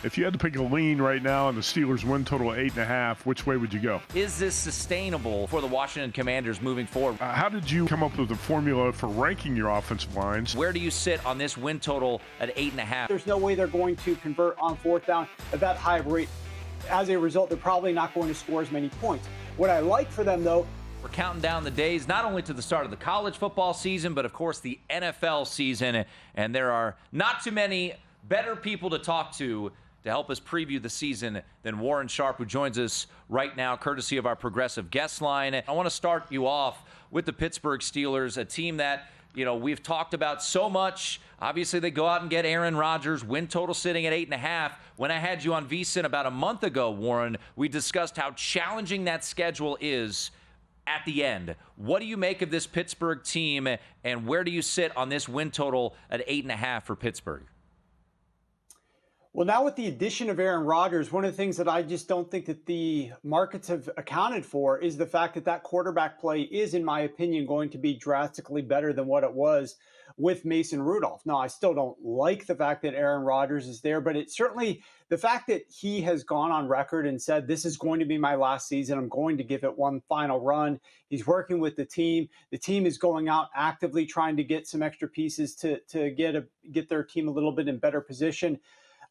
If you had to pick a lean right now and the Steelers win total 8.5, which way would you go? Is this sustainable for the Washington Commanders moving forward? How did you come up with the formula for ranking your offensive lines? Where do you sit on this win total at 8.5? There's no way they're going to convert on fourth down at that high of a rate. As a result, they're probably not going to score as many points. What I like for them, though, we're counting down the days, not only to the start of the college football season, but of course the NFL season. And there are not too many better people to talk to help us preview the season than Warren Sharp, who joins us right now, courtesy of our progressive guest line. I want to start you off with the Pittsburgh Steelers, a team that, we've talked about so much. Obviously, they go out and get Aaron Rodgers, win total sitting at 8.5. When I had you on VSiN about a month ago, Warren, we discussed how challenging that schedule is at the end. What do you make of this Pittsburgh team, and where do you sit on this win total at 8.5 for Pittsburgh? Well, now with the addition of Aaron Rodgers, one of the things that I just don't think that the markets have accounted for is the fact that that quarterback play is, in my opinion, going to be drastically better than what it was with Mason Rudolph. Now, I still don't like the fact that Aaron Rodgers is there, but it's certainly the fact that he has gone on record and said, this is going to be my last season. I'm going to give it one final run. He's working with the team. The team is going out actively trying to get some extra pieces to get their team a little bit in better position.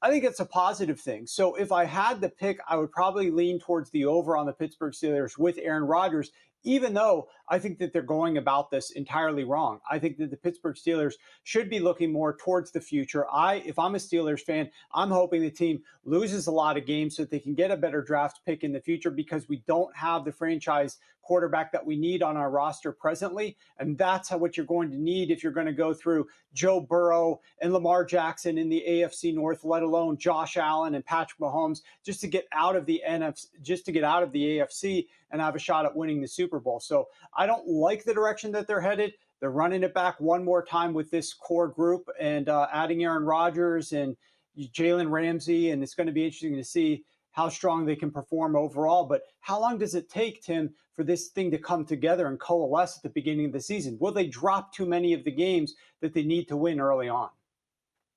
I think it's a positive thing. So if I had to pick, I would probably lean towards the over on the Pittsburgh Steelers with Aaron Rodgers, even though I think that they're going about this entirely wrong. I think that the Pittsburgh Steelers should be looking more towards the future. If I'm a Steelers fan, I'm hoping the team loses a lot of games so that they can get a better draft pick in the future, because we don't have the franchise quarterback that we need on our roster presently. And that's what you're going to need if you're going to go through Joe Burrow and Lamar Jackson in the AFC North, let alone Josh Allen and Patrick Mahomes, just to get out of the AFC and have a shot at winning the Super Bowl. So I don't like the direction that they're headed. They're running it back one more time with this core group and adding Aaron Rodgers and Jalen Ramsey. And it's going to be interesting to see how strong they can perform overall. But how long does it take, Tim, for this thing to come together and coalesce at the beginning of the season? Will they drop too many of the games that they need to win early on?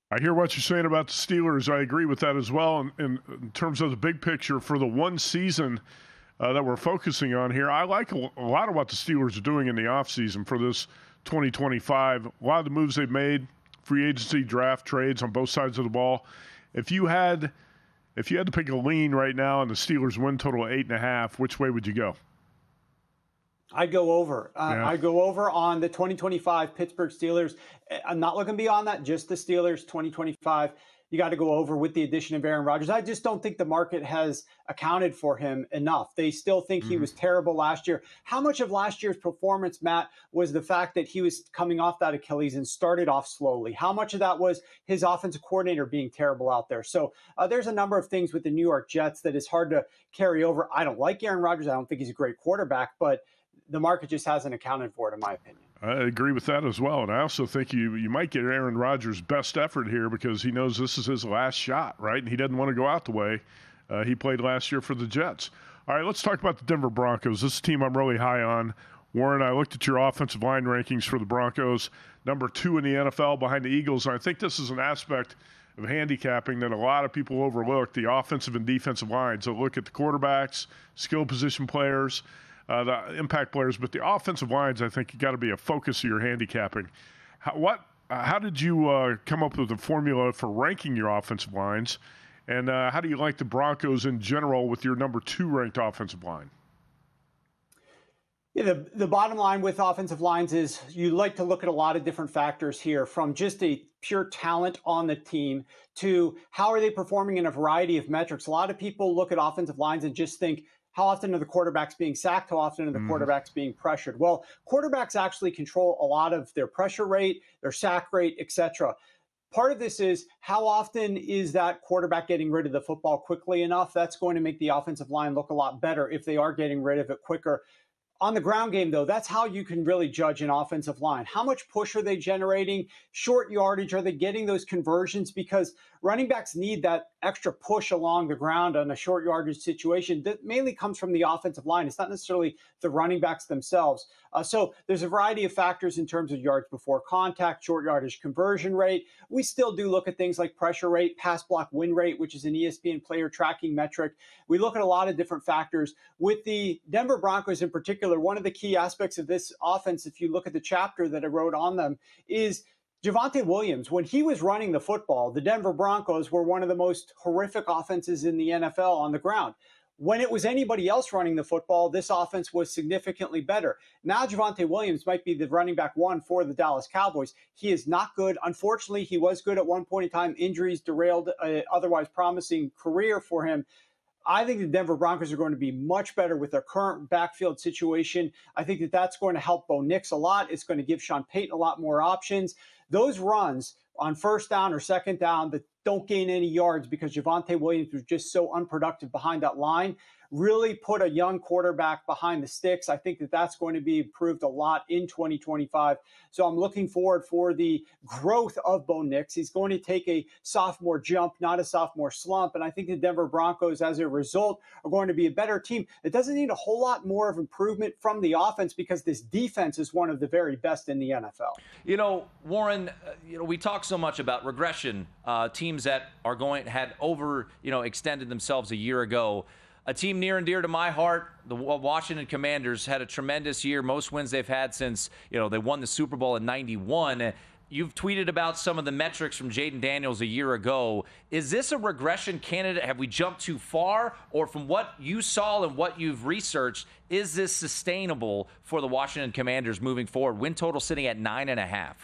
I hear what you're saying about the Steelers. I agree with that as well. In terms of the big picture for the one season that we're focusing on here, I like a lot of what the Steelers are doing in the offseason for this 2025. A lot of the moves they've made, free agency, draft, trades on both sides of the ball. If you had to pick a lean right now and the Steelers win total 8.5, which way would you go? I'd go over. I'd go over on the 2025 Pittsburgh Steelers. I'm not looking beyond that, just the Steelers 2025. You got to go over with the addition of Aaron Rodgers. I just don't think the market has accounted for him enough. They still think he was terrible last year. How much of last year's performance, Matt, was the fact that he was coming off that Achilles and started off slowly? How much of that was his offensive coordinator being terrible out there? So there's a number of things with the New York Jets that is hard to carry over. I don't like Aaron Rodgers. I don't think he's a great quarterback, but the market just hasn't accounted for it, in my opinion. I agree with that as well. And I also think you might get Aaron Rodgers' best effort here because he knows this is his last shot, right? And he doesn't want to go out the way he played last year for the Jets. All right, let's talk about the Denver Broncos. This is a team I'm really high on. Warren, I looked at your offensive line rankings for the Broncos, number 2 in the NFL behind the Eagles. And I think this is an aspect of handicapping that a lot of people overlook, the offensive and defensive lines. So look at the quarterbacks, skill position players, the impact players, but the offensive lines, I think, you got to be a focus of your handicapping. How did you come up with the formula for ranking your offensive lines, and how do you like the Broncos in general with your number 2 ranked offensive line? Yeah, the bottom line with offensive lines is you like to look at a lot of different factors here, from just a pure talent on the team to how are they performing in a variety of metrics. A lot of people look at offensive lines and just think, how often are the quarterbacks being sacked? How often are the quarterbacks being pressured? Well, quarterbacks actually control a lot of their pressure rate, their sack rate, etc. Part of this is how often is that quarterback getting rid of the football quickly enough? That's going to make the offensive line look a lot better if they are getting rid of it quicker. On the ground game, though, that's how you can really judge an offensive line. How much push are they generating? Short yardage, are they getting those conversions? Because running backs need that extra push along the ground on a short yardage situation that mainly comes from the offensive line. It's not necessarily the running backs themselves. So there's a variety of factors in terms of yards before contact, short yardage conversion rate. We still do look at things like pressure rate, pass block win rate, which is an ESPN player tracking metric. We look at a lot of different factors. With the Denver Broncos in particular, one of the key aspects of this offense, if you look at the chapter that I wrote on them, is Javonte Williams. When he was running the football, the Denver Broncos were one of the most horrific offenses in the NFL on the ground. When it was anybody else running the football, this offense was significantly better. Now Javonte Williams might be the running back one for the Dallas Cowboys. He is not good. Unfortunately, he was good at one point in time. Injuries derailed an otherwise promising career for him. I think the Denver Broncos are going to be much better with their current backfield situation. I think that that's going to help Bo Nix a lot. It's going to give Sean Payton a lot more options. Those runs on first down or second down that don't gain any yards because Javonte Williams was just so unproductive behind that line really put a young quarterback behind the sticks. I think that that's going to be improved a lot in 2025. So I'm looking forward for the growth of Bo Nix. He's going to take a sophomore jump, not a sophomore slump. And I think the Denver Broncos, as a result, are going to be a better team. It doesn't need a whole lot more of improvement from the offense because this defense is one of the very best in the NFL. You know, Warren, we talk so much about regression, teams that are had extended themselves a year ago. A team near and dear to my heart, the Washington Commanders, had a tremendous year, most wins they've had since, they won the Super Bowl in '91. You've tweeted about some of the metrics from Jayden Daniels a year ago. Is this a regression candidate? Have we jumped too far? Or from what you saw and what you've researched, is this sustainable for the Washington Commanders moving forward? Win total sitting at 9.5.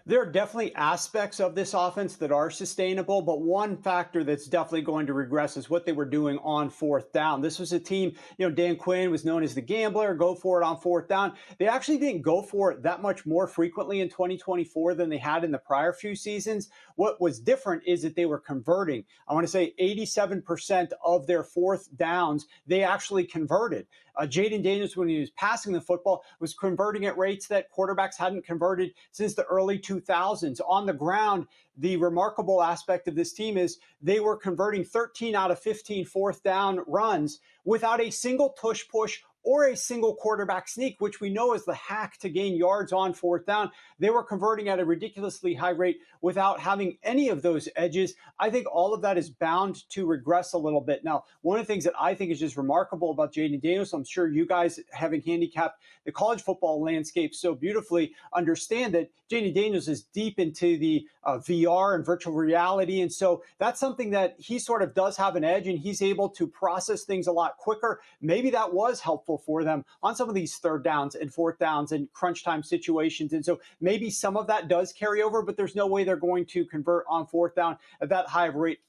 There are definitely aspects of this offense that are sustainable, but one factor that's definitely going to regress is what they were doing on fourth down. This was a team, Dan Quinn was known as the gambler, go for it on fourth down. They actually didn't go for it that much more frequently in 2024 than they had in the prior few seasons. What was different is that they were converting. I want to say 87% of their fourth downs, they actually converted. Jayden Daniels, when he was passing the football, was converting at rates that quarterbacks hadn't converted since the early 2000s. On the ground, the remarkable aspect of this team is they were converting 13 out of 15 fourth down runs without a single tush push or a single quarterback sneak, which we know is the hack to gain yards on fourth down. They were converting at a ridiculously high rate without having any of those edges. I think all of that is bound to regress a little bit. Now, one of the things that I think is just remarkable about Jayden Daniels, I'm sure you guys, having handicapped the college football landscape so beautifully, understand that Jayden Daniels is deep into the VR and virtual reality. And so that's something that he sort of does have an edge, and he's able to process things a lot quicker. Maybe that was helpful for them on some of these third downs and fourth downs and crunch time situations. And so maybe some of that does carry over, but there's no way they're going to convert on fourth down at that high of a rate.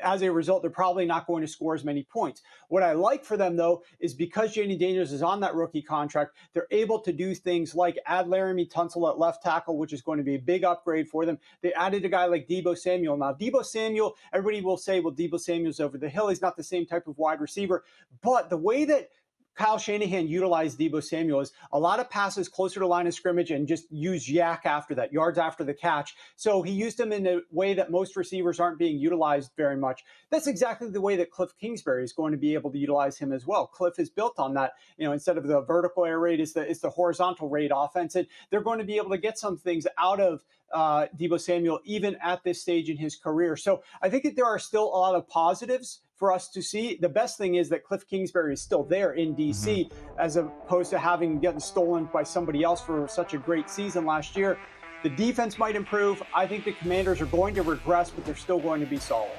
As a result, they're probably not going to score as many points. What I like for them, though, is because Jayden Daniels is on that rookie contract, they're able to do things like add Laramie Tunsil at left tackle, which is going to be a big upgrade for them. They added a guy like Deebo Samuel. Now, Deebo Samuel, everybody will say, well, Deebo Samuel's over the hill. He's not the same type of wide receiver. But the way that Kyle Shanahan utilized Deebo Samuel is a lot of passes closer to line of scrimmage and just use yak after that, yards after the catch. So he used him in a way that most receivers aren't being utilized very much. That's exactly the way that Cliff Kingsbury is going to be able to utilize him as well. Cliff is built on that. Instead of the vertical air raid, it's the horizontal raid offense. And they're going to be able to get some things out of Deebo Samuel even at this stage in his career. So I think that there are still a lot of positives for us to see. The best thing is that Cliff Kingsbury is still there in D.C. as opposed to having gotten stolen by somebody else for such a great season last year. The defense might improve. I think the Commanders are going to regress, but they're still going to be solid.